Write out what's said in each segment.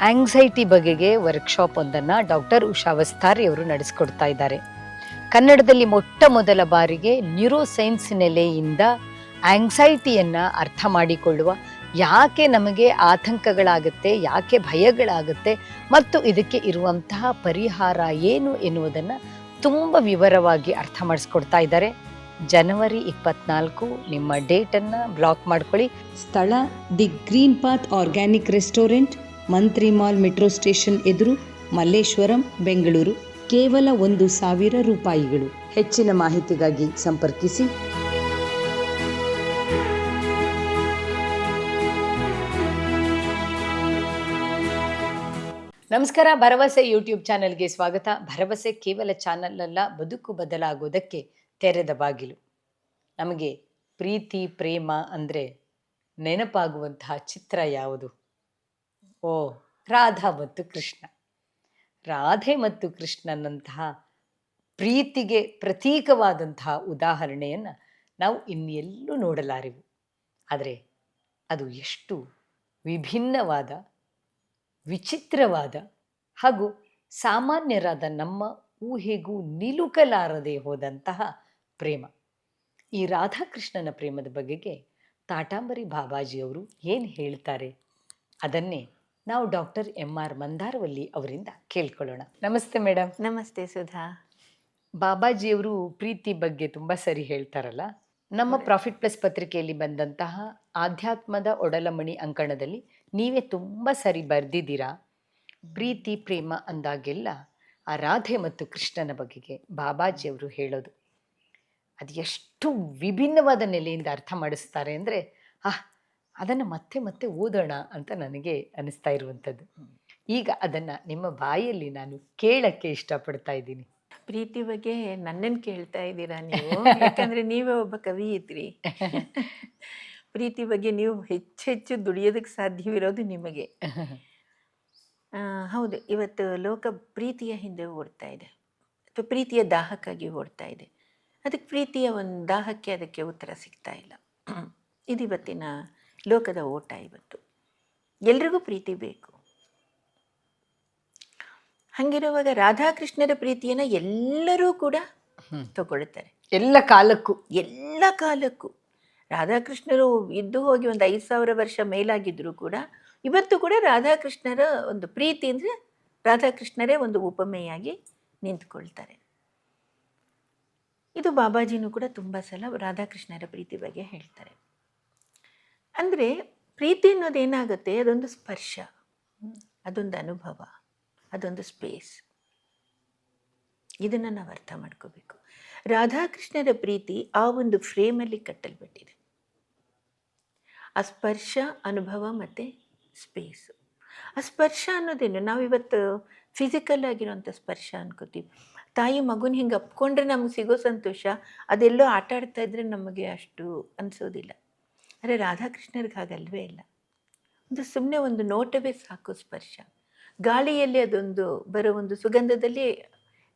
Anxiety ಬಗೆಗೆ workshop ಒಂದನ್ನು doctor Usha Vastari ಅವರು ನಡೆಸಿಕೊಡ್ತಾ ಇದ್ದಾರೆ. ಕನ್ನಡದಲ್ಲಿ ಮೊಟ್ಟ ಮೊದಲ ಬಾರಿಗೆ ನ್ಯೂರೋಸೈನ್ಸ್ ನೆಲೆಯಿಂದ ಆಂಗ್ಸೈಟಿಯನ್ನು ಅರ್ಥ ಮಾಡಿಕೊಳ್ಳುವ, ಯಾಕೆ ನಮಗೆ ಆತಂಕಗಳಾಗುತ್ತೆ, ಯಾಕೆ ಭಯಗಳಾಗುತ್ತೆ ಮತ್ತು ಇದಕ್ಕೆ ಇರುವಂತಹ ಪರಿಹಾರ ಏನು ಎನ್ನುವುದನ್ನು ತುಂಬ ವಿವರವಾಗಿ ಅರ್ಥ ಮಾಡಿಸ್ಕೊಡ್ತಾ ಇದ್ದಾರೆ. ಜನವರಿ 24 ನಿಮ್ಮ ಡೇಟನ್ನು ಬ್ಲಾಕ್ ಮಾಡ್ಕೊಳ್ಳಿ. ಸ್ಥಳ the green path organic restaurant, Mantri mall metro station ಎದುರು, ಮಲ್ಲೇಶ್ವರಂ, ಬೆಂಗಳೂರು. ಕೇವಲ 1,000 ರೂಪಾಯಿಗಳು. ಹೆಚ್ಚಿನ ಮಾಹಿತಿಗಾಗಿ ಸಂಪರ್ಕಿಸಿ. ನಮಸ್ಕಾರ. ಭರವಸೆ ಯೂಟ್ಯೂಬ್ ಚಾನೆಲ್ಗೆ ಸ್ವಾಗತ. ಭರವಸೆ ಕೇವಲ ಚಾನಲ್ ಅಲ್ಲ, ಬದುಕು ಬದಲಾಗುವುದಕ್ಕೆ ತೆರೆದ ಬಾಗಿಲು. ನಮಗೆ ಪ್ರೀತಿ ಪ್ರೇಮ ಅಂದರೆ ನೆನಪಾಗುವಂತಹ ಚಿತ್ರ ಯಾವುದು? ಓ, ರಾಧಾ ಮತ್ತು ಕೃಷ್ಣ. ರಾಧೆ ಮತ್ತು ಕೃಷ್ಣನಂತಹ ಪ್ರೀತಿಗೆ ಪ್ರತೀಕವಾದಂತಹ ಉದಾಹರಣೆಯನ್ನು ನಾವು ಇನ್ನೆಲ್ಲೂ ನೋಡಲಾರೆವು. ಆದರೆ ಅದು ಎಷ್ಟು ವಿಭಿನ್ನವಾದ, ವಿಚಿತ್ರವಾದ ಹಾಗೂ ಸಾಮಾನ್ಯರಾದ ನಮ್ಮ ಊಹೆಗೂ ನಿಲುಕಲಾರದೆ ಹೋದಂತಹ ಪ್ರೇಮ. ಈ ರಾಧಾಕೃಷ್ಣನ ಪ್ರೇಮದ ಬಗೆಗೆ ತಾಟಾಂಬರಿ ಬಾಬಾಜಿಯವರು ಏನು ಹೇಳ್ತಾರೆ ಅದನ್ನೇ ನಾವು ಡಾಕ್ಟರ್ MR ಮಂದಾರವಲ್ಲಿ ಅವರಿಂದ ಕೇಳ್ಕೊಳ್ಳೋಣ. ನಮಸ್ತೆ ಮೇಡಮ್. ನಮಸ್ತೆ ಸುಧಾ. ಬಾಬಾಜಿಯವರು ಪ್ರೀತಿ ಬಗ್ಗೆ ತುಂಬ ಸರಿ ಹೇಳ್ತಾರಲ್ಲ. ನಮ್ಮ ಪ್ರಾಫಿಟ್ ಪ್ಲಸ್ ಪತ್ರಿಕೆಯಲ್ಲಿ ಬಂದಂತಹ ಆಧ್ಯಾತ್ಮದ ಒಡಲಮಣಿ ಅಂಕಣದಲ್ಲಿ ನೀವೇ ತುಂಬ ಸರಿ ಬರೆದಿದ್ದೀರಾ. ಪ್ರೀತಿ ಪ್ರೇಮ ಅಂದಾಗೆಲ್ಲ ಆ ರಾಧೆ ಮತ್ತು ಕೃಷ್ಣನ ಬಗೆಗೆ ಬಾಬಾಜಿಯವರು ಹೇಳೋದು ಅದು ಎಷ್ಟು ವಿಭಿನ್ನವಾದ ನೆಲೆಯಿಂದ ಅರ್ಥ ಮಾಡಿಸ್ತಾರೆ ಅಂದರೆ ಅದನ್ನು ಮತ್ತೆ ಮತ್ತೆ ಓದೋಣ ಅಂತ ನನಗೆ ಅನಿಸ್ತಾ ಇರುವಂಥದ್ದು. ಈಗ ಅದನ್ನು ನಿಮ್ಮ ಬಾಯಲ್ಲಿ ನಾನು ಕೇಳಕ್ಕೆ ಇಷ್ಟಪಡ್ತಾ ಇದ್ದೀನಿ. ಪ್ರೀತಿ ಬಗ್ಗೆ ನನ್ನನ್ನು ಕೇಳ್ತಾ ಇದ್ದೀರಾ ನೀವು? ಯಾಕಂದರೆ ನೀವೇ ಒಬ್ಬ ಕವಿ ಇದ್ರಿ. ಪ್ರೀತಿ ಬಗ್ಗೆ ನೀವು ಹೆಚ್ಚೆಚ್ಚು ದುಡಿಯೋದಕ್ಕೆ ಸಾಧ್ಯವಿರೋದು ನಿಮಗೆ. ಹೌದು, ಇವತ್ತು ಲೋಕ ಪ್ರೀತಿಯ ಹಿಂದೆ ಓಡ್ತಾ ಇದೆ, ಅಥವಾ ಪ್ರೀತಿಯ ದಾಹಕ್ಕಾಗಿ ಓಡ್ತಾ ಇದೆ. ಅದಕ್ಕೆ ಪ್ರೀತಿಯ ಒಂದು ದಾಹಕ್ಕೆ ಅದಕ್ಕೆ ಉತ್ತರ ಸಿಗ್ತಾ ಇಲ್ಲ. ಇದು ಇವತ್ತಿನ ಲೋಕದ ಓಟ. ಇವತ್ತು ಎಲ್ರಿಗೂ ಪ್ರೀತಿ ಬೇಕು. ಹಾಗಿರುವಾಗ ರಾಧಾಕೃಷ್ಣರ ಪ್ರೀತಿಯನ್ನು ಎಲ್ಲರೂ ಕೂಡ ತಗೊಳ್ತಾರೆ, ಎಲ್ಲ ಕಾಲಕ್ಕೂ. ರಾಧಾಕೃಷ್ಣರು ಇದ್ದು ಹೋಗಿ ಒಂದು 5,000 ವರ್ಷ ಮೇಲಾಗಿದ್ದರೂ ಕೂಡ ಇವತ್ತು ಕೂಡ ರಾಧಾಕೃಷ್ಣರ ಒಂದು ಪ್ರೀತಿ ಅಂದರೆ ರಾಧಾಕೃಷ್ಣರೇ ಒಂದು ಉಪಮೆಯಾಗಿ ನಿಂತ್ಕೊಳ್ತಾರೆ. ಇದು ಬಾಬಾಜಿನೂ ಕೂಡ ತುಂಬ ಸಲ ರಾಧಾಕೃಷ್ಣರ ಪ್ರೀತಿ ಬಗ್ಗೆ ಹೇಳ್ತಾರೆ. ಅಂದರೆ ಪ್ರೀತಿ ಅನ್ನೋದೇನಾಗುತ್ತೆ, ಅದೊಂದು ಸ್ಪರ್ಶ, ಅದೊಂದು ಅನುಭವ, ಅದೊಂದು ಸ್ಪೇಸ್. ಇದನ್ನು ನಾವು ಅರ್ಥ ಮಾಡ್ಕೋಬೇಕು. ರಾಧಾಕೃಷ್ಣರ ಪ್ರೀತಿ ಆ ಒಂದು ಫ್ರೇಮಲ್ಲಿ ಕಟ್ಟಲ್ಪಟ್ಟಿದೆ. ಆ ಸ್ಪರ್ಶ, ಅನುಭವ ಮತ್ತು ಸ್ಪೇಸು. ಆ ಸ್ಪರ್ಶ ಅನ್ನೋದೇನು, ನಾವಿವತ್ತು ಫಿಸಿಕಲ್ ಆಗಿರೋಂಥ ಸ್ಪರ್ಶ ಅನ್ಕೋತೀವಿ. ತಾಯಿ ಮಗುನ ಹಿಂಗೆ ಅಪ್ಕೊಂಡ್ರೆ ನಮಗೆ ಸಿಗೋ ಸಂತೋಷ ಅದೆಲ್ಲೋ ಆಟ ಆಡ್ತಾ ಇದ್ರೆ ನಮಗೆ ಅಷ್ಟು ಅನಿಸೋದಿಲ್ಲ. ಆದರೆ ರಾಧಾಕೃಷ್ಣರಿಗೆ ಹಾಗಲ್ವೇ ಇಲ್ಲ. ಒಂದು ಸುಮ್ಮನೆ ಒಂದು ನೋಟವೇ ಸಾಕು ಸ್ಪರ್ಶ. ಗಾಳಿಯಲ್ಲಿ ಅದೊಂದು ಬರೋ ಒಂದು ಸುಗಂಧದಲ್ಲಿ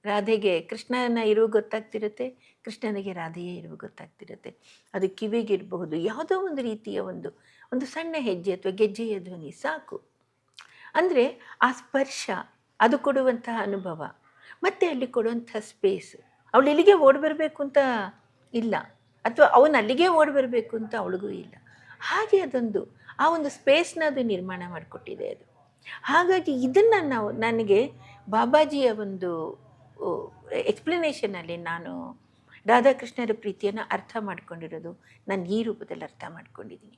ರಾಧೆಗೆ ಕೃಷ್ಣನ ಇರುವ ಗೊತ್ತಾಗ್ತಿರುತ್ತೆ, ಕೃಷ್ಣನಿಗೆ ರಾಧೆಯೇ ಇರುವ ಗೊತ್ತಾಗ್ತಿರುತ್ತೆ. ಅದು ಕಿವಿಗಿರಬಹುದು, ಯಾವುದೋ ಒಂದು ರೀತಿಯ ಒಂದು ಸಣ್ಣ ಹೆಜ್ಜೆ ಅಥವಾ ಗೆಜ್ಜೆಯ ಧ್ವನಿ ಸಾಕು. ಅಂದರೆ ಆ ಸ್ಪರ್ಶ, ಅದು ಕೊಡುವಂತಹ ಅನುಭವ, ಮತ್ತು ಅಲ್ಲಿ ಕೊಡುವಂಥ ಸ್ಪೇಸ್. ಅವಳು ಇಲ್ಲಿಗೆ ಓಡಿ ಬರಬೇಕು ಅಂತ ಇಲ್ಲ, ಅಥವಾ ಅವನು ಅಲ್ಲಿಗೆ ಓಡಿ ಬರಬೇಕು ಅಂತ ಅವಳಿಗೂ ಇಲ್ಲ. ಹಾಗೆ ಅದೊಂದು ಆ ಒಂದು ಸ್ಪೇಸ್ನ ಅದು ನಿರ್ಮಾಣ ಮಾಡಿಕೊಟ್ಟಿದೆ ಅದು. ಹಾಗಾಗಿ ಇದನ್ನು ನನಗೆ ಬಾಬಾಜಿಯ ಒಂದು ಎಕ್ಸ್ಪ್ಲನೇಷನಲ್ಲಿ ನಾನು ರಾಧಾಕೃಷ್ಣರ ಪ್ರೀತಿಯನ್ನು ಅರ್ಥ ಮಾಡ್ಕೊಂಡಿರೋದು ನಾನು ಈ ರೂಪದಲ್ಲಿ ಅರ್ಥ ಮಾಡ್ಕೊಂಡಿದ್ದೀನಿ.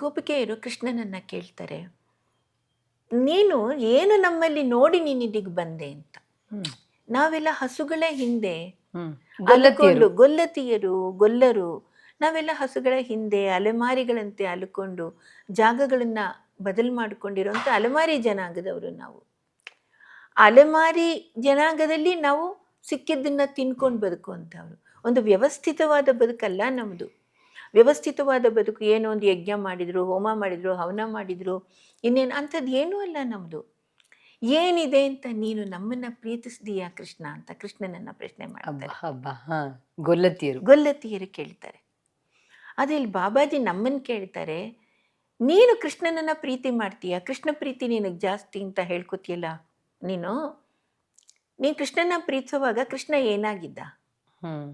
ಗೋಪಿಕೆಯರು ಕೃಷ್ಣನನ್ನು ಕೇಳ್ತಾರೆ, ನೀನು ಏನು ನಮ್ಮಲ್ಲಿ ನೋಡಿ ನೀನು ಇಲ್ಲಿಗೆ ಬಂದೆ ಅಂತ. ನಾವೆಲ್ಲ ಹಸುಗಳ ಹಿಂದೆ ಅಲುಕೊಂಡು, ಗೊಲ್ಲತಿಯರು ಗೊಲ್ಲರು, ನಾವೆಲ್ಲ ಹಸುಗಳ ಹಿಂದೆ ಅಲೆಮಾರಿಗಳಂತೆ ಅಲುಕೊಂಡು ಜಾಗಗಳನ್ನು ಬದಲು ಮಾಡಿಕೊಂಡಿರೋಂಥ ಅಲೆಮಾರಿ ಜನಾಂಗದವರು ನಾವು. ಅಲೆಮಾರಿ ಜನಾಂಗದಲ್ಲಿ ನಾವು ಸಿಕ್ಕಿದ್ದನ್ನು ತಿನ್ಕೊಂಡು ಬದುಕುವಂಥವ್ರು. ಒಂದು ವ್ಯವಸ್ಥಿತವಾದ ಬದುಕಲ್ಲ ನಮ್ಮದು. ವ್ಯವಸ್ಥಿತವಾದ ಬದುಕು ಏನೋ ಒಂದು ಯಜ್ಞ ಮಾಡಿದರು, ಹೋಮ ಮಾಡಿದರು, ಹವನ ಮಾಡಿದರು, ಇನ್ನೇನು ಅಂಥದ್ದು ಏನೂ ಅಲ್ಲ ನಮ್ಮದು. ಏನಿದೆ ಅಂತ ನೀನು ನಮ್ಮನ್ನು ಪ್ರೀತಿಸಿದೀಯಾ ಕೃಷ್ಣ ಅಂತ ಕೃಷ್ಣನನ್ನು ಪ್ರಶ್ನೆ ಮಾಡ್ತಾರೆ. ಗೊಲ್ಲತಿಯರು ಕೇಳ್ತಾರೆ. ಅದೇ ಇಲ್ಲಿ ಬಾಬಾಜಿ ನಮ್ಮನ್ನು ಕೇಳ್ತಾರೆ, ನೀನು ಕೃಷ್ಣನನ್ನ ಪ್ರೀತಿ ಮಾಡ್ತೀಯ, ಕೃಷ್ಣ ಪ್ರೀತಿ ನಿನಗೆ ಜಾಸ್ತಿ ಅಂತ ಹೇಳ್ಕೊತಿಯಲ್ಲ ನೀನು. ನೀನು ಕೃಷ್ಣನ ಪ್ರೀತಿಸುವಾಗ ಕೃಷ್ಣ ಏನಾಗಿದ್ದ? ಹ್ಮ್.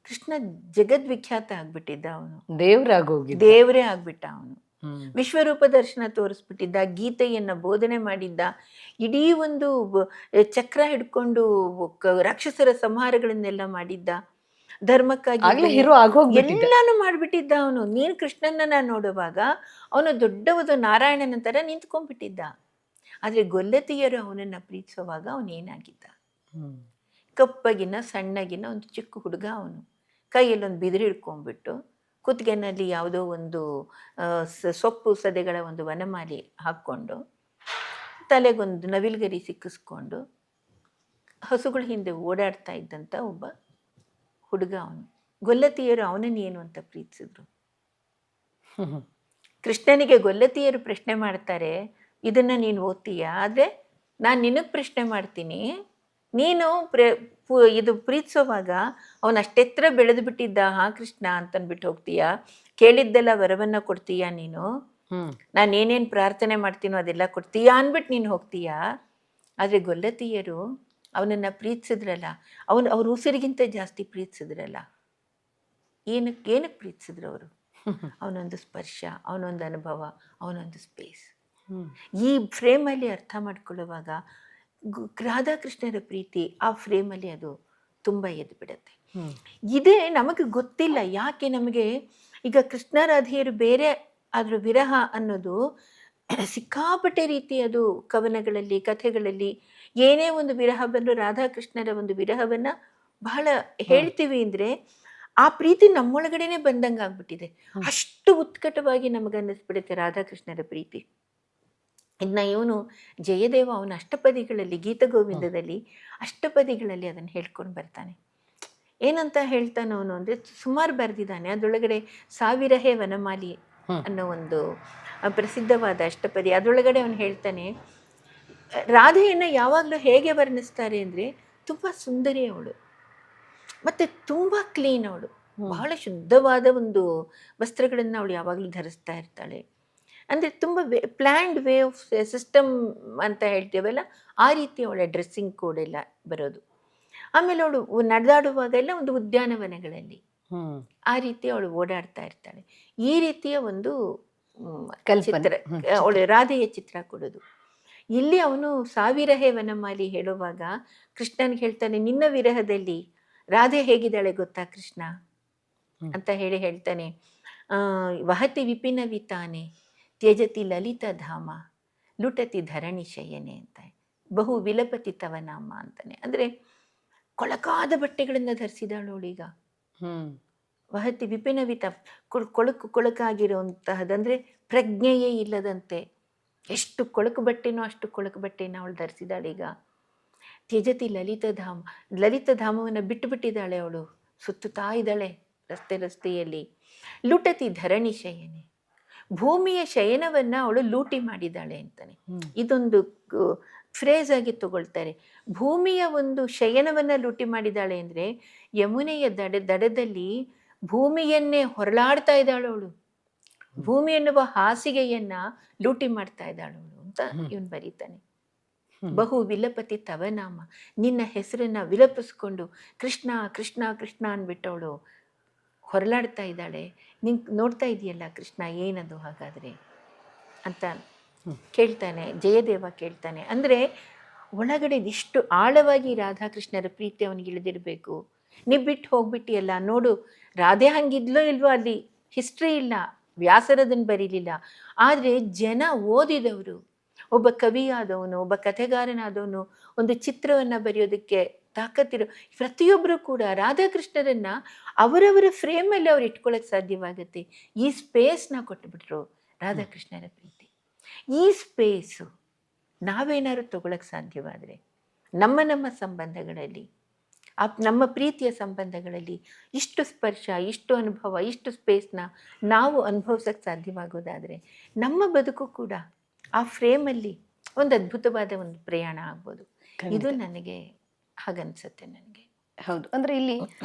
ಕೃಷ್ಣ ಜಗದ್ವಿಖ್ಯಾತ ಆಗ್ಬಿಟ್ಟಿದ್ದ, ಅವನು ದೇವ್ರಾಗೋಗಿದ್ದ. ದೇವರೇ ಆಗ್ಬಿಟ್ಟ ಅವನು. ಹ್ಮ್. ವಿಶ್ವರೂಪ ದರ್ಶನ ತೋರಿಸ್ಬಿಟ್ಟಿದ್ದ, ಗೀತೆಯನ್ನ ಬೋಧನೆ ಮಾಡಿದ್ದ, ಇಡೀ ಒಂದು ಚಕ್ರ ಹಿಡ್ಕೊಂಡು ರಾಕ್ಷಸರ ಸಂಹಾರಗಳನ್ನೆಲ್ಲ ಮಾಡಿದ್ದ, ಧರ್ಮಕ್ಕಾಗಿ ಆಗ್ಲೇ ಹೀರೋ ಆಗೋಗ್ಬಿಟ್ಟಿದ್ದ. ಎಲ್ಲಾನು ಮಾಡ್ಬಿಟ್ಟಿದ್ದ ಅವನು. ನೀನು ಕೃಷ್ಣನನ್ನ ನೋಡುವಾಗ ಅವನು ದೊಡ್ಡ ಒಂದು ನಾರಾಯಣನ ತರ ನಿಂತ್ಕೊಂಡ್ಬಿಟ್ಟಿದ್ದ. ಆದ್ರೆ ಗೊಲ್ಲತಿಯರು ಅವನನ್ನ ಪ್ರೀತಿಸುವಾಗ ಅವನೇನಾಗಿದ್ದ? ಹ್ಮ್. ಕಪ್ಪಗಿನ ಸಣ್ಣಗಿನ ಒಂದು ಚಿಕ್ಕ ಹುಡುಗ ಅವನು. ಕೈಯಲ್ಲಿ ಒಂದು ಬಿದಿರು ಹಿಡ್ಕೊಂಡ್ಬಿಟ್ಟು ಕುತ್ತಿಗೆನಲ್ಲಿ ಯಾವುದೋ ಒಂದು ಸೊಪ್ಪು ಸದೆಗಳ ಒಂದು ವನಮಾಲಿ ಹಾಕ್ಕೊಂಡು, ತಲೆಗೊಂದು ನವಿಲ್ಗರಿ ಸಿಕ್ಕಿಸ್ಕೊಂಡು ಹಸುಗಳ ಹಿಂದೆ ಓಡಾಡ್ತಾ ಇದ್ದಂಥ ಒಬ್ಬ ಹುಡುಗ ಅವನು. ಗೊಲ್ಲತಿಯರು ಅವನನ್ನು ಏನು ಅಂತ ಪ್ರೀತಿಸಿದ್ರು? ಹ್ಮ್. ಕೃಷ್ಣನಿಗೆ ಗೊಲ್ಲತಿಯರು ಪ್ರಶ್ನೆ ಮಾಡ್ತಾರೆ, ಇದನ್ನ ನೀನು ಓದ್ತೀಯಾ? ಆದರೆ ನಾನು ನಿನಗೆ ಪ್ರಶ್ನೆ ಮಾಡ್ತೀನಿ, ನೀನು ಇದು ಪ್ರೀತಿಸೋವಾಗ ಅವನು ಅಷ್ಟೆತ್ರ ಬೆಳೆದು ಬಿಟ್ಟಿದ್ದ, ಹಾ ಕೃಷ್ಣ ಅಂತನ್ಬಿಟ್ಟು ಹೋಗ್ತೀಯಾ? ಕೇಳಿದ್ದೆಲ್ಲ ವರವನ್ನ ಕೊಡ್ತೀಯಾ ನೀನು? ಹ್ಮ್. ನಾನು ಏನೇನು ಪ್ರಾರ್ಥನೆ ಮಾಡ್ತೀನೋ ಅದೆಲ್ಲ ಕೊಡ್ತೀಯಾ ಅಂದ್ಬಿಟ್ಟು ನೀನು ಹೋಗ್ತೀಯಾ? ಆದರೆ ಗೊಲ್ಲತಿಯರು ಅವನನ್ನು ಪ್ರೀತಿಸಿದ್ರಲ್ಲ, ಅವ್ರ ಉಸಿರಿಗಿಂತ ಜಾಸ್ತಿ ಪ್ರೀತಿಸಿದ್ರಲ್ಲ. ಏನಕ್ಕೆ ಪ್ರೀತಿಸಿದ್ರು ಅವರು? ಅವನೊಂದು ಸ್ಪರ್ಶ, ಅವನೊಂದು ಅನುಭವ, ಅವನೊಂದು ಸ್ಪೇಸ್. ಹ್ಮ್. ಈ ಫ್ರೇಮಲ್ಲಿ ಅರ್ಥ ಮಾಡ್ಕೊಳ್ಳುವಾಗ ರಾಧಾಕೃಷ್ಣರ ಪ್ರೀತಿ ಆ ಫ್ರೇಮಲ್ಲಿ ಅದು ತುಂಬ ಎದ್ದು ಬಿಡುತ್ತೆ. ಹ್ಮ್. ಇದೇ ನಮಗೆ ಗೊತ್ತಿಲ್ಲ ಯಾಕೆ ನಮಗೆ. ಈಗ ಕೃಷ್ಣ ರಾಧೆಯರು ಬೇರೆ, ಆದ್ರ ವಿರಹ ಅನ್ನೋದು ಸಿಕ್ಕಾಪಟ್ಟೆ ರೀತಿ ಅದು ಕವನಗಳಲ್ಲಿ, ಕಥೆಗಳಲ್ಲಿ ಏನೇ ಒಂದು ವಿರಹ ಬಂದರೂ ರಾಧಾಕೃಷ್ಣರ ಒಂದು ವಿರಹವನ್ನ ಬಹಳ ಹೇಳ್ತೀವಿ ಅಂದ್ರೆ ಆ ಪ್ರೀತಿ ನಮ್ಮೊಳಗಡೆನೆ ಬಂದಂಗೆ ಆಗ್ಬಿಟ್ಟಿದೆ. ಅಷ್ಟು ಉತ್ಕಟವಾಗಿ ನಮಗನ್ನಿಸ್ಬಿಡುತ್ತೆ ರಾಧಾಕೃಷ್ಣರ ಪ್ರೀತಿ. ಇನ್ನು ಇವನು ಜಯದೇವ ಅವನ ಅಷ್ಟಪದಿಗಳಲ್ಲಿ, ಗೀತಗೋವಿಂದದಲ್ಲಿ ಅಷ್ಟಪದಿಗಳಲ್ಲಿ ಅದನ್ನು ಹೇಳ್ಕೊಂಡು ಬರ್ತಾನೆ. ಏನಂತ ಹೇಳ್ತಾನೆ ಅವನು ಅಂದರೆ, ಸುಮಾರು ಬರೆದಿದ್ದಾನೆ. ಅದರೊಳಗಡೆ ಸಾವಿರಹೇ ವನಮಾಲಿ ಅನ್ನೋ ಒಂದು ಪ್ರಸಿದ್ಧವಾದ ಅಷ್ಟಪದಿ. ಅದರೊಳಗಡೆ ಅವನು ಹೇಳ್ತಾನೆ, ರಾಧೆಯನ್ನು ಯಾವಾಗಲೂ ಹೇಗೆ ವರ್ಣಿಸ್ತಾರೆ ಅಂದರೆ, ತುಂಬ ಸುಂದರಿ ಅವಳು, ಮತ್ತು ತುಂಬ ಕ್ಲೀನ್ ಅವಳು, ಬಹಳ ಶುದ್ಧವಾದ ಒಂದು ವಸ್ತ್ರಗಳನ್ನು ಅವಳು ಯಾವಾಗಲೂ ಧರಿಸ್ತಾ ಇರ್ತಾಳೆ. ಅಂದರೆ ತುಂಬ ಪ್ಲ್ಯಾಂಡ್ ವೇ ಆಫ್ ಸಿಸ್ಟಮ್ ಅಂತ ಹೇಳ್ತೀವಲ್ಲ, ಆ ರೀತಿ ಅವಳ ಡ್ರೆಸ್ಸಿಂಗ್ ಕೋಡ್ ಎಲ್ಲ ಬರೋದು. ಆಮೇಲೆ ಅವಳು ನಡೆದಾಡುವಾಗೆಲ್ಲ ಒಂದು ಉದ್ಯಾನವನಗಳಲ್ಲಿ ಆ ರೀತಿ ಅವಳು ಓಡಾಡ್ತಾ ಇರ್ತಾಳೆ. ಈ ರೀತಿಯ ಒಂದು ಚಿತ್ರ ಅವಳು ರಾಧೆಯ ಚಿತ್ರ ಕೊಡೋದು. ಇಲ್ಲಿ ಅವನು ಸಾವಿರಹೇ ವನಮಾಲಿ ಹೇಳುವಾಗ ಕೃಷ್ಣನಿಗೆ ಹೇಳ್ತಾನೆ, ನಿನ್ನ ವಿರಹದಲ್ಲಿ ರಾಧೆ ಹೇಗಿದ್ದಾಳೆ ಗೊತ್ತಾ ಕೃಷ್ಣ ಅಂತ ಹೇಳ್ತಾನೆ. ವಹತಿ ವಿಪಿನ ವಿತಾನೆ ತ್ಯಜತಿ ಲಲಿತ ಧಾಮ ಲುಟತಿ ಧರಣಿ ಶಯನೆ ಅಂತ, ಬಹು ವಿಲಪತಿ ತವ ನಾಮ ಅಂತಾನೆ. ಅಂದರೆ ಕೊಳಕಾದ ಬಟ್ಟೆಗಳನ್ನು ಧರಿಸಿದಾಳವಳೀಗ. ವಹತಿ ವಿಪಿನ ವಿತ, ಕೊಳಕಾಗಿರುವಂತಹದಂದರೆ ಪ್ರಜ್ಞೆಯೇ ಇಲ್ಲದಂತೆ ಎಷ್ಟು ಕೊಳಕು ಬಟ್ಟೆನೋ ಅಷ್ಟು ಕೊಳಕು ಬಟ್ಟೆನ ಅವಳು ಧರಿಸಿದಾಳೀಗ. ತ್ಯಜತಿ ಲಲಿತ ಧಾಮ, ಲಲಿತ ಧಾಮವನ್ನು ಬಿಟ್ಟು ಬಿಟ್ಟಿದ್ದಾಳೆ ಅವಳು, ಸುತ್ತುತ್ತಾ ಇದ್ದಾಳೆ ರಸ್ತೆಯಲ್ಲಿ. ಲುಟತಿ ಧರಣಿ ಶಯನೆ, ಭೂಮಿಯ ಶಯನವನ್ನ ಅವಳು ಲೂಟಿ ಮಾಡಿದ್ದಾಳೆ ಅಂತಾನೆ. ಇದೊಂದು ಫ್ರೇಸ್ ಆಗಿ ತಗೊಳ್ತಾರೆ. ಭೂಮಿಯ ಒಂದು ಶಯನವನ್ನ ಲೂಟಿ ಮಾಡಿದ್ದಾಳೆ ಅಂದ್ರೆ, ಯಮುನೆಯ ದಡದಲ್ಲಿ ಭೂಮಿಯನ್ನೇ ಹೊರಳಾಡ್ತಾ ಇದ್ದಾಳು ಅವಳು, ಭೂಮಿ ಎನ್ನುವ ಹಾಸಿಗೆಯನ್ನ ಲೂಟಿ ಮಾಡ್ತಾ ಇದ್ದಾಳವಳು ಅಂತ ಇವನು ಬರೀತಾನೆ. ಬಹು ವಿಲಪತಿ ತವ ನಾಮ, ನಿನ್ನ ಹೆಸರನ್ನ ವಿಲಪಿಸ್ಕೊಂಡು ಕೃಷ್ಣ ಕೃಷ್ಣ ಕೃಷ್ಣ ಅಂದ್ಬಿಟ್ಟವಳು ಹೊರಲಾಡ್ತಾ ಇದ್ದಾಳೆ. ನಿನ್ ನೋಡ್ತಾ ಇದೆಯಲ್ಲ ಕೃಷ್ಣ, ಏನದು ಹಾಗಾದ್ರೆ ಅಂತ ಕೇಳ್ತಾನೆ, ಜಯದೇವ ಕೇಳ್ತಾನೆ. ಅಂದರೆ ಒಳಗಡೆ ಇಷ್ಟು ಆಳವಾಗಿ ರಾಧಾಕೃಷ್ಣರ ಪ್ರೀತಿ ಅವನಿಗೆ ಇಳಿದಿರಬೇಕು. ನೀ ಬಿಟ್ಟು ಹೋಗ್ಬಿಟ್ಟಿಯಲ್ಲ ನೋಡು, ರಾಧೆ ಹಂಗಿದ್ಲೋ ಇಲ್ವೋ ಅಲ್ಲಿ ಹಿಸ್ಟ್ರಿ ಇಲ್ಲ, ವ್ಯಾಸರದನ್ನು ಬರೀಲಿಲ್ಲ. ಆದರೆ ಜನ ಓದಿದವರು, ಒಬ್ಬ ಕವಿಯಾದವನು, ಒಬ್ಬ ಕಥೆಗಾರನಾದವನು, ಒಂದು ಚಿತ್ರವನ್ನು ಬರೆಯೋದಕ್ಕೆ ತಾಕತ್ತಿರೋ ಪ್ರತಿಯೊಬ್ಬರು ಕೂಡ ರಾಧಾಕೃಷ್ಣರನ್ನ ಅವರವರ ಫ್ರೇಮಲ್ಲಿ ಅವ್ರು ಇಟ್ಕೊಳ್ಳೋಕೆ ಸಾಧ್ಯವಾಗುತ್ತೆ. ಈ ಸ್ಪೇಸ್ನ ಕೊಟ್ಟುಬಿಟ್ರು ರಾಧಾಕೃಷ್ಣರ ಪ್ರೀತಿ. ಈ ಸ್ಪೇಸು ನಾವೇನಾದ್ರು ತಗೊಳಕ್ಕೆ ಸಾಧ್ಯವಾದರೆ ನಮ್ಮ ಸಂಬಂಧಗಳಲ್ಲಿ, ನಮ್ಮ ಪ್ರೀತಿಯ ಸಂಬಂಧಗಳಲ್ಲಿ ಇಷ್ಟು ಸ್ಪರ್ಶ, ಇಷ್ಟು ಅನುಭವ, ಇಷ್ಟು ಸ್ಪೇಸ್ನ ನಾವು ಅನುಭವಿಸೋಕ್ಕೆ ಸಾಧ್ಯವಾಗೋದಾದರೆ ನಮ್ಮ ಬದುಕು ಕೂಡ ಆ ಫ್ರೇಮಲ್ಲಿ ಒಂದು ಅದ್ಭುತವಾದ ಒಂದು ಪ್ರಯಾಣ ಆಗ್ಬೋದು. ಇದು ನನಗೆ ಹಾಗನ್ಸುತ್ತೆ ನನಗೆ. ಹೌದು. ಅಂದ್ರೆ ಇಲ್ಲಿ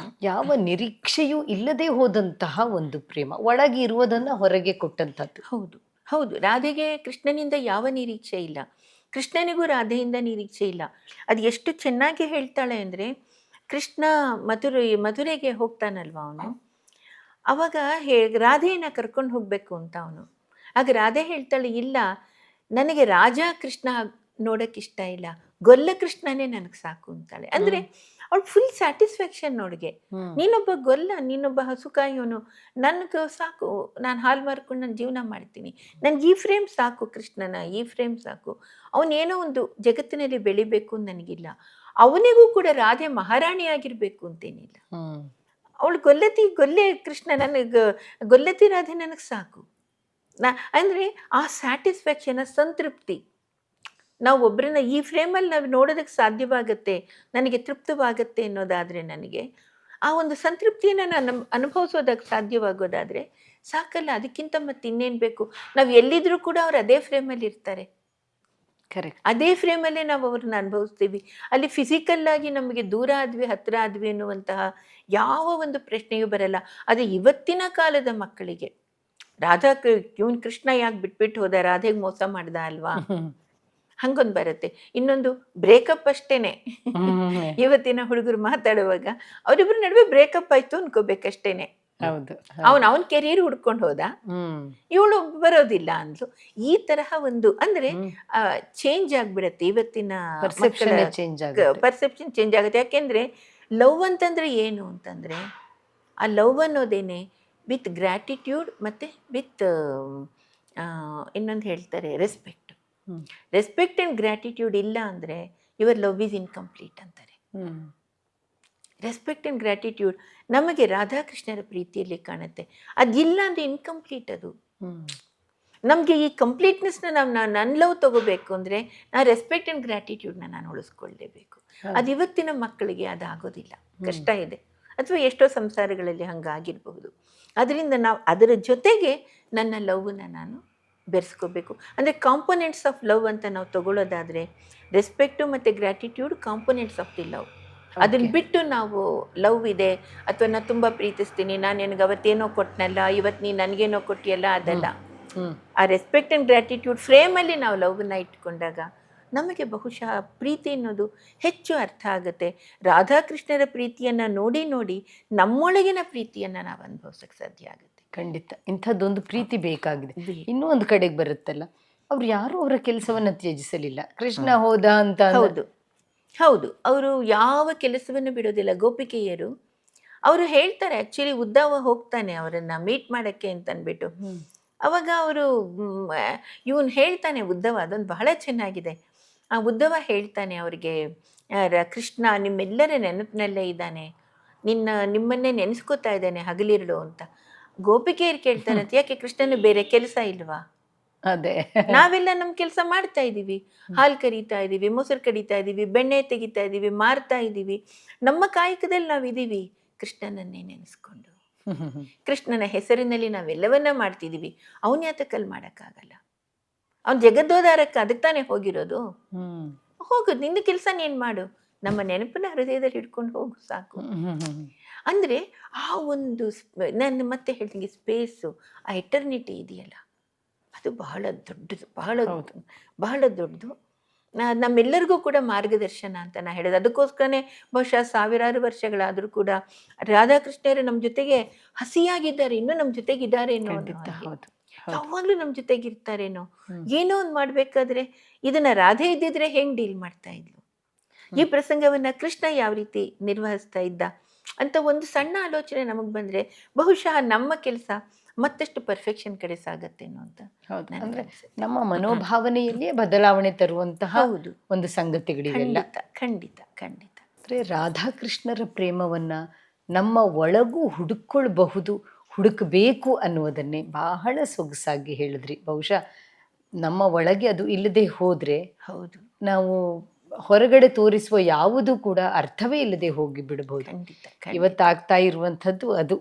ಯಾವ ನಿರೀಕ್ಷೆಯೂ ಇಲ್ಲದೆ ಹೋದಂತಹ ಒಂದು ಪ್ರೇಮ, ಒಳಗೆ ಇರುವುದನ್ನ ಹೊರಗೆ ಕೊಟ್ಟಂತದ್ದು. ಹೌದು ಹೌದು, ರಾಧೆಗೆ ಕೃಷ್ಣನಿಂದ ಯಾವ ನಿರೀಕ್ಷೆ ಇಲ್ಲ, ಕೃಷ್ಣನಿಗೂ ರಾಧೆಯಿಂದ ನಿರೀಕ್ಷೆ ಇಲ್ಲ. ಅದು ಎಷ್ಟು ಚೆನ್ನಾಗಿ ಹೇಳ್ತಾಳೆ ಅಂದರೆ, ಕೃಷ್ಣ ಮಥುರೆಗೆ ಹೋಗ್ತಾನಲ್ವ ಅವನು, ಅವಾಗ ರಾಧೆಯನ್ನು ಕರ್ಕೊಂಡು ಹೋಗಬೇಕು ಅಂತ ಅವನು. ಆಗ ರಾಧೆ ಹೇಳ್ತಾಳೆ, ಇಲ್ಲ, ನನಗೆ ರಾಜ ಕೃಷ್ಣ ನೋಡೋಕ್ಕಿಷ್ಟ ಇಲ್ಲ, ಗೊಲ್ಲ ಕೃಷ್ಣನೇ ನನಗೆ ಸಾಕು ಅಂತಾಳೆ. ಅಂದರೆ ಅವಳು ಫುಲ್ ಸ್ಯಾಟಿಸ್ಫ್ಯಾಕ್ಷನ್ ನೋಡಿಗೆ. ನೀನೊಬ್ಬ ಗೊಲ್ಲ, ನೀನೊಬ್ಬ ಹಸುಕಾಯೋನು, ನನಗೆ ಸಾಕು, ನಾನು ಹಾಲು ಮಾರ್ಕೊಂಡು ನಾನು ಜೀವನ ಮಾಡ್ತೀನಿ, ನನಗೆ ಈ ಫ್ರೇಮ್ ಸಾಕು, ಕೃಷ್ಣನ ಈ ಫ್ರೇಮ್ ಸಾಕು. ಅವನೇನೋ ಒಂದು ಜಗತ್ತಿನಲ್ಲಿ ಬೆಳಿಬೇಕು ಅಂತ ನನಗಿಲ್ಲ, ಅವನಿಗೂ ಕೂಡ ರಾಧೆ ಮಹಾರಾಣಿ ಆಗಿರಬೇಕು ಅಂತೇನಿಲ್ಲ. ಅವಳು ಗೊಲ್ಲೆ ಕೃಷ್ಣ ನನಗೆ, ಗೊಲ್ಲತಿ ರಾಧೆ ನನಗೆ ಸಾಕು. ಅಂದರೆ ಆ ಸ್ಯಾಟಿಸ್ಫ್ಯಾಕ್ಷನ್, ಆ ಸಂತೃಪ್ತಿ, ನಾವು ಒಬ್ಬರನ್ನ ಈ ಫ್ರೇಮಲ್ಲಿ ನಾವು ನೋಡೋದಕ್ಕೆ ಸಾಧ್ಯವಾಗತ್ತೆ, ನನಗೆ ತೃಪ್ತವಾಗತ್ತೆ ಅನ್ನೋದಾದರೆ, ನನಗೆ ಆ ಒಂದು ಸಂತೃಪ್ತಿಯನ್ನು ನಾನು ಅನುಭವಿಸೋದಕ್ಕೆ ಸಾಧ್ಯವಾಗೋದಾದರೆ ಸಾಕಲ್ಲ, ಅದಕ್ಕಿಂತ ಮತ್ತೆ ಇನ್ನೇನು ಬೇಕು? ನಾವು ಎಲ್ಲಿದ್ರೂ ಕೂಡ ಅವ್ರು ಅದೇ ಫ್ರೇಮಲ್ಲಿ ಇರ್ತಾರೆ, ಕರೆಕ್ಟ್. ಅದೇ ಫ್ರೇಮಲ್ಲೇ ನಾವು ಅವ್ರನ್ನ ಅನುಭವಿಸ್ತೀವಿ. ಅಲ್ಲಿ ಫಿಸಿಕಲ್ಲಾಗಿ ನಮಗೆ ದೂರ ಆದ್ವಿ ಹತ್ತಿರ ಆದ್ವಿ ಅನ್ನುವಂತಹ ಯಾವ ಒಂದು ಪ್ರಶ್ನೆಯೂ ಬರಲ್ಲ. ಅದು ಇವತ್ತಿನ ಕಾಲದ ಮಕ್ಕಳಿಗೆ ಇವನ್ ಕೃಷ್ಣ ಯಾಕೆ ಬಿಟ್ಬಿಟ್ಟು ಹೋದ, ರಾಧೆಗೆ ಮೋಸ ಮಾಡ್ದ ಅಲ್ವಾ, ಹಂಗೊಂದು ಬರುತ್ತೆ. ಇನ್ನೊಂದು ಬ್ರೇಕಪ್ ಅಷ್ಟೇನೆ. ಇವತ್ತಿನ ಹುಡುಗರು ಮಾತಾಡುವಾಗ ಅವರಿಬ್ಬರ ನಡುವೆ ಬ್ರೇಕಪ್ ಆಯ್ತು ಅನ್ಕೋಬೇಕಷ್ಟೇನೆ. ಹೌದು. ಅವನ್ ಕೆರಿಯರ್ ಹುಡ್ಕೊಂಡು ಹೋದ, ಇವಳು ಬರೋದಿಲ್ಲ ಅಂದ್ಲು. ಈ ತರಹ ಒಂದು ಅಂದ್ರೆ ಚೇಂಜ್ ಆಗ್ಬಿಡತ್ತೆ ಇವತ್ತಿನ ಪರ್ಸೆಪ್ಷನ್ ಚೇಂಜ್ ಆಗುತ್ತೆ. ಯಾಕೆಂದ್ರೆ ಲವ್ ಅಂತಂದ್ರೆ ಏನು ಅಂತಂದ್ರೆ, ಆ ಲವ್ ಅನ್ನೋದೇನೆ ವಿತ್ ಗ್ರ್ಯಾಟಿಟ್ಯೂಡ್ ಮತ್ತೆ ವಿತ್ ಇನ್ನೊಂದು ಹೇಳ್ತಾರೆ ರೆಸ್ಪೆಕ್ಟ್. ರೆಸ್ಪೆಕ್ಟ್ ಅಂಡ್ ಗ್ರ್ಯಾಟಿಟ್ಯೂಡ್ ಇಲ್ಲ ಅಂದರೆ ಯುವರ್ ಲವ್ ಈಸ್ ಇನ್ಕಂಪ್ಲೀಟ್ ಅಂತಾರೆ. ರೆಸ್ಪೆಕ್ಟ್ ಆ್ಯಂಡ್ ಗ್ರ್ಯಾಟಿಟ್ಯೂಡ್ ನಮಗೆ ರಾಧಾಕೃಷ್ಣರ ಪ್ರೀತಿಯಲ್ಲಿ ಕಾಣುತ್ತೆ. ಅದಿಲ್ಲ ಅಂದರೆ ಇನ್ಕಂಪ್ಲೀಟ್ ಅದು. ನಮಗೆ ಈ ಕಂಪ್ಲೀಟ್ನೆಸ್ನ ನನ್ನ ಲವ್ ತಗೋಬೇಕು ಅಂದರೆ ನಾ ರೆಸ್ಪೆಕ್ಟ್ ಆ್ಯಂಡ್ ಗ್ರ್ಯಾಟಿಟ್ಯೂಡ್ನ ನಾನು ಉಳಿಸ್ಕೊಳ್ಳೇಬೇಕು. ಅದು ಇವತ್ತಿನ ಮಕ್ಕಳಿಗೆ ಅದಾಗೋದಿಲ್ಲ, ಕಷ್ಟ ಇದೆ. ಅಥವಾ ಎಷ್ಟೋ ಸಂಸಾರಗಳಲ್ಲಿ ಹಂಗಾಗಿರಬಹುದು. ಅದರಿಂದ ನಾವು ಅದರ ಜೊತೆಗೆ ನನ್ನ ಲವ್ನ ನಾನು ಬೆರೆಸ್ಕೋಬೇಕು. ಅಂದರೆ ಕಾಂಪೊನೆಂಟ್ಸ್ ಆಫ್ ಲವ್ ಅಂತ ನಾವು ತಗೊಳ್ಳೋದಾದರೆ ರೆಸ್ಪೆಕ್ಟು ಮತ್ತು gratitude components of the love. ಅದನ್ನ ಬಿಟ್ಟು ನಾವು ಲವ್ ಇದೆ ಅಥವಾ ನಾನು ತುಂಬ ಪ್ರೀತಿಸ್ತೀನಿ, ನಾನು ನಿನಗೆ ಅವತ್ತೇನೋ ಕೊಟ್ಟನಲ್ಲ, ಇವತ್ತು ನೀನು ನನಗೇನೋ ಕೊಟ್ಟಿಯಲ್ಲ, ಅದಲ್ಲ. ಆ ರೆಸ್ಪೆಕ್ಟ್ ಆ್ಯಂಡ್ ಗ್ರ್ಯಾಟಿಟ್ಯೂಡ್ ಫ್ರೇಮಲ್ಲಿ ನಾವು ಲವ್ನ ಇಟ್ಕೊಂಡಾಗ ನಮಗೆ ಬಹುಶಃ ಪ್ರೀತಿ ಅನ್ನೋದು ಹೆಚ್ಚು ಅರ್ಥ ಆಗುತ್ತೆ. ರಾಧಾಕೃಷ್ಣರ ಪ್ರೀತಿಯನ್ನು ನೋಡಿ ನೋಡಿ ನಮ್ಮೊಳಗಿನ ಪ್ರೀತಿಯನ್ನು ನಾವು ಅನುಭವಿಸೋಕ್ಕೆ ಸಾಧ್ಯ ಆಗುತ್ತೆ. ಖಂಡಿತ ಇಂಥದ್ದೊಂದು ಪ್ರೀತಿ ಬೇಕಾಗಿದೆ. ಇನ್ನೂ ಒಂದು ಕಡೆಗೆ ಬರುತ್ತಲ್ಲ, ಅವ್ರು ಯಾರು ಅವರ ಕೆಲಸವನ್ನು ತ್ಯಜಿಸಲಿಲ್ಲ. ಕೃಷ್ಣ ಹೋದ ಅಂತ. ಹೌದು ಹೌದು, ಅವರು ಯಾವ ಕೆಲಸವನ್ನು ಬಿಡೋದಿಲ್ಲ. ಗೋಪಿಕೆಯರು ಅವರು ಹೇಳ್ತಾರೆ, ಆ್ಯಕ್ಚುಲಿ ಉದ್ದವ ಹೋಗ್ತಾನೆ ಅವರನ್ನು ಮೀಟ್ ಮಾಡೋಕ್ಕೆ ಅಂತ ಅಂದ್ಬಿಟ್ಟು. ಅವಾಗ ಅವರು ಇವನು ಹೇಳ್ತಾನೆ ಉದ್ದವ, ಅದೊಂದು ಬಹಳ ಚೆನ್ನಾಗಿದೆ. ಆ ಉದ್ದವ ಹೇಳ್ತಾನೆ ಅವರಿಗೆ, ಕೃಷ್ಣ ನಿಮ್ಮೆಲ್ಲರ ನೆನಪಿನಲ್ಲೇ ಇದ್ದಾನೆ, ನಿಮ್ಮನ್ನೇ ನೆನೆಸ್ಕೋತಾ ಇದ್ದಾನೆ ಹಗಲಿರುಳು ಅಂತ. ಗೋಪಿಕೆಯರು ಕೇಳ್ತಾನೆ, ಯಾಕೆ ಕೃಷ್ಣನ ಬೇರೆ ಕೆಲಸ ಇಲ್ವಾ? ಅದೇ, ನಾವೆಲ್ಲ ನಮ್ಮ ಕೆಲಸ ಮಾಡ್ತಾ ಇದ್ದೀವಿ, ಹಾಲು ಕರೀತಾ ಇದ್ದೀವಿ, ಮೊಸರು ಕಡಿತಾ ಇದ್ದೀವಿ, ಬೆಣ್ಣೆ ತೆಗಿತಾ ಇದ್ದೀವಿ, ಮಾರ್ತಾ ಇದ್ದೀವಿ, ನಮ್ಮ ಕಾಯಕದಲ್ಲಿ ನಾವಿದ್ದೀವಿ ಕೃಷ್ಣನನ್ನೇ ನೆನೆಸ್ಕೊಂಡು. ಕೃಷ್ಣನ ಹೆಸರಿನಲ್ಲಿ ನಾವೆಲ್ಲವನ್ನ ಮಾಡ್ತಿದ್ದೀವಿ. ಅವನ ಯಾತಕ್ಕಲ್ಲಿ ಮಾಡೋಕ್ಕಾಗಲ್ಲ? ಅವನ ಜಗದ್ದೋದಾರಕ್ಕೆ ಅದಕ್ಕೆ ತಾನೇ ಹೋಗಿರೋದು. ಹೋಗು, ನಿನ್ನ ಕೆಲಸ ನೀನು ಮಾಡು, ನಮ್ಮ ನೆನಪನ್ನ ಹೃದಯದಲ್ಲಿ ಹಿಡ್ಕೊಂಡು ಹೋಗು ಸಾಕು. ಅಂದರೆ ಆ ಒಂದು ನಾನು ಮತ್ತೆ ಹೇಳ್ತೀನಿ, ಸ್ಪೇಸು, ಆ ಎಟರ್ನಿಟಿ ಇದೆಯಲ್ಲ, ಅದು ಬಹಳ ದೊಡ್ಡದು, ಬಹಳ ದೊಡ್ಡದು. ನಮ್ಮೆಲ್ಲರಿಗೂ ಕೂಡ ಮಾರ್ಗದರ್ಶನ ಅಂತ ನಾ ಹೇಳೋದು. ಅದಕ್ಕೋಸ್ಕರನೇ ಬಹುಶಃ ಸಾವಿರಾರು ವರ್ಷಗಳಾದರೂ ಕೂಡ ರಾಧಾಕೃಷ್ಣರು ನಮ್ಮ ಜೊತೆಗೆ ಹಸಿಯಾಗಿದ್ದಾರೆ, ಇನ್ನೂ ನಮ್ಮ ಜೊತೆಗಿದ್ದಾರೇನೋ, ಯಾವಾಗಲೂ ನಮ್ಮ ಜೊತೆಗಿರ್ತಾರೇನೋ. ಏನೋ ಒಂದು ಮಾಡಬೇಕಾದ್ರೆ ಇದನ್ನು ರಾಧೆ ಇದ್ದಿದ್ರೆ ಹೆಂಗೆ ಡೀಲ್ ಮಾಡ್ತಾ ಇದ್ಲು, ಈ ಪ್ರಸಂಗವನ್ನು ಕೃಷ್ಣ ಯಾವ ರೀತಿ ನಿರ್ವಹಿಸ್ತಾ ಇದ್ದ ಅಂತ ಒಂದು ಸಣ್ಣ ಆಲೋಚನೆ ನಮಗೆ ಬಂದರೆ ಬಹುಶಃ ನಮ್ಮ ಕೆಲಸ ಮತ್ತಷ್ಟು ಪರ್ಫೆಕ್ಷನ್ ಕಡೆ ಸಾಗತ್ತೇನೋ ಅಂತ. ಅಂದ್ರೆ ನಮ್ಮ ಮನೋಭಾವನೆಯಲ್ಲಿಯೇ ಬದಲಾವಣೆ ತರುವಂತಹ ಒಂದು ಸಂಗತಿಗಳಿವೆಲ್ಲ. ಖಂಡಿತ ಖಂಡಿತ. ಅಂದ್ರೆ ರಾಧಾಕೃಷ್ಣರ ಪ್ರೇಮವನ್ನ ನಮ್ಮ ಒಳಗೂ ಹುಡುಕಬೇಕು ಅನ್ನುವುದನ್ನೇ ಬಹಳ ಸೊಗಸಾಗಿ ಹೇಳಿದ್ರಿ. ಬಹುಶಃ ನಮ್ಮ ಒಳಗೆ ಅದು ಇಲ್ಲದೆ ಹೋದ್ರೆ ನಾವು ಹೊರಗಡೆ ತೋರಿಸುವ ಯಾವುದು ಕೂಡ ಅರ್ಥವೇ ಇಲ್ಲದೆ ಹೋಗಿ ಬಿಡಬಹುದು. ಇವತ್ತಾಗ್ತಾ ಇರುವಂಥದ್ದು ಅದು.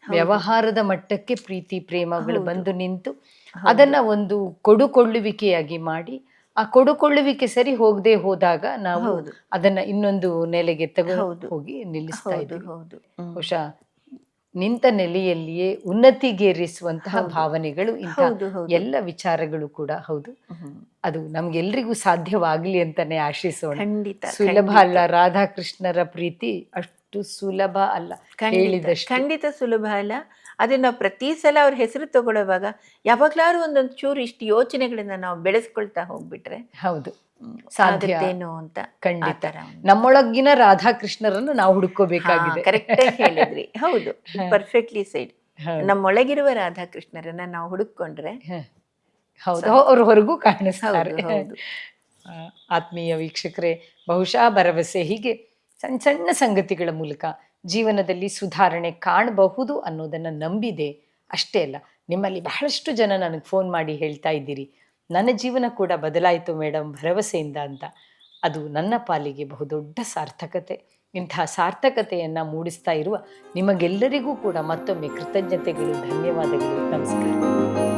ವ್ಯವಹಾರದ ಮಟ್ಟಕ್ಕೆ ಪ್ರೀತಿ ಪ್ರೇಮಗಳು ಬಂದು ನಿಂತು ಅದನ್ನ ಒಂದು ಕೊಡುಕೊಳ್ಳುವಿಕೆಯಾಗಿ ಮಾಡಿ ಆ ಕೊಡುಕೊಳ್ಳುವಿಕೆ ಸರಿ ಹೋಗದೆ ಹೋದಾಗ ನಾವು ಹೌದು. ಅದನ್ನ ಇನ್ನೊಂದು ನೆಲೆಗೆ ತಗೊಂಡು ಹೌದು. ಹೋಗಿ ನಿಲ್ಲಿಸ್ತಾ ಹೌದು ಇದ್ದೀವಿ. ಹೌದು ಹ್ಮ್. ಬಹುಶಃ ನಿಂತ ನೆಲೆಯಲ್ಲಿಯೇ ಉನ್ನತಿಗೇರಿಸುವಂತಹ ಹೌದು. ಭಾವನೆಗಳು ಇಂತಹ ಹೌದು ಹೌದು ಎಲ್ಲ ವಿಚಾರಗಳು ಕೂಡ ಹೌದು. ಹ್ಮ್. ಅದು ನಮ್ಗೆಲ್ರಿಗೂ ಸಾಧ್ಯವಾಗ್ಲಿ ಅಂತಾನೆ ಆಶಿಸೋಣ. ಖಂಡಿತ ಸುಲಭ ಅಲ್ಲ, ರಾಧಾಕೃಷ್ಣರ ಪ್ರೀತಿ ಅಷ್ಟು ಸುಲಭ ಅಲ್ಲ ಖಂಡಿತ ಹೇಳಿದಷ್ಟು. ಖಂಡಿತ ಸುಲಭ ಅಲ್ಲ. ಅದು ನಾವು ಪ್ರತಿ ಸಲ ಅವ್ರ ಹೆಸರು ತಗೊಳ್ಳುವಾಗ ಯಾವಾಗ್ಲಾರು ಒಂದೊಂದು ಚೂರು ಇಷ್ಟು ಯೋಚನೆಗಳನ್ನ ನಾವು ಬೆಳೆಸ್ಕೊಳ್ತಾ ಹೋಗ್ಬಿಟ್ರೆ ಹೌದು, ಸಾಧ್ಯ, ಆಗುತ್ತೇನೋ ಅಂತ. ಖಂಡಿತ. ಆ ಥರ ಒಂದು- ನಮ್ಮೊಳಗಿನ ರಾಧಾಕೃಷ್ಣರನ್ನು ನಾವು ಹುಡುಕೋಬೇಕಾಗಿದೆ. ಕರೆಕ್ಟ್ ಆಗಿ ಹೇಳಿದ್ರಿ. ಹೌದು, ಪರ್ಫೆಕ್ಟ್ಲಿ ಸೈಡ್. ಹೌದು. ನಮ್ಮೊಳಗಿರುವ ರಾಧಾಕೃಷ್ಣರನ್ನ ನಾವು ಹುಡುಕೊಂಡ್ರೆ ಹೌದು, ಅವ್ರು ಹೊರಗೂ ಕಾಣಿಸ್ತಾರೆ. ಹೌದು ಹೌದು ಆ, ಆತ್ಮೀಯ ವೀಕ್ಷಕರೇ, ಬಹುಶಃ ಭರವಸೆ ಹೀಗೆ ಸಣ್ಣ ಸಣ್ಣ ಸಂಗತಿಗಳ ಮೂಲಕ ಜೀವನದಲ್ಲಿ ಸುಧಾರಣೆ ಕಾಣಬಹುದು ಅನ್ನೋದನ್ನು ನಂಬಿದೆ. ಅಷ್ಟೇ ಅಲ್ಲ, ನಿಮ್ಮಲ್ಲಿ ಬಹಳಷ್ಟು ಜನ ನನಗೆ ಫೋನ್ ಮಾಡಿ ಹೇಳ್ತಾ ಇದ್ದೀರಿ, ನನ್ನ ಜೀವನ ಕೂಡ ಬದಲಾಯಿತು ಮೇಡಮ್ ಭರವಸೆಯಿಂದ ಅಂತ. ಅದು ನನ್ನ ಪಾಲಿಗೆ ಬಹುದೊಡ್ಡ ಸಾರ್ಥಕತೆ. ಇಂತಹ ಸಾರ್ಥಕತೆಯನ್ನು ಮೂಡಿಸ್ತಾ ಇರುವ ನಿಮಗೆಲ್ಲರಿಗೂ ಕೂಡ ಮತ್ತೊಮ್ಮೆ ಕೃತಜ್ಞತೆಗಳು, ಧನ್ಯವಾದಗಳು, ನಮಸ್ಕಾರ.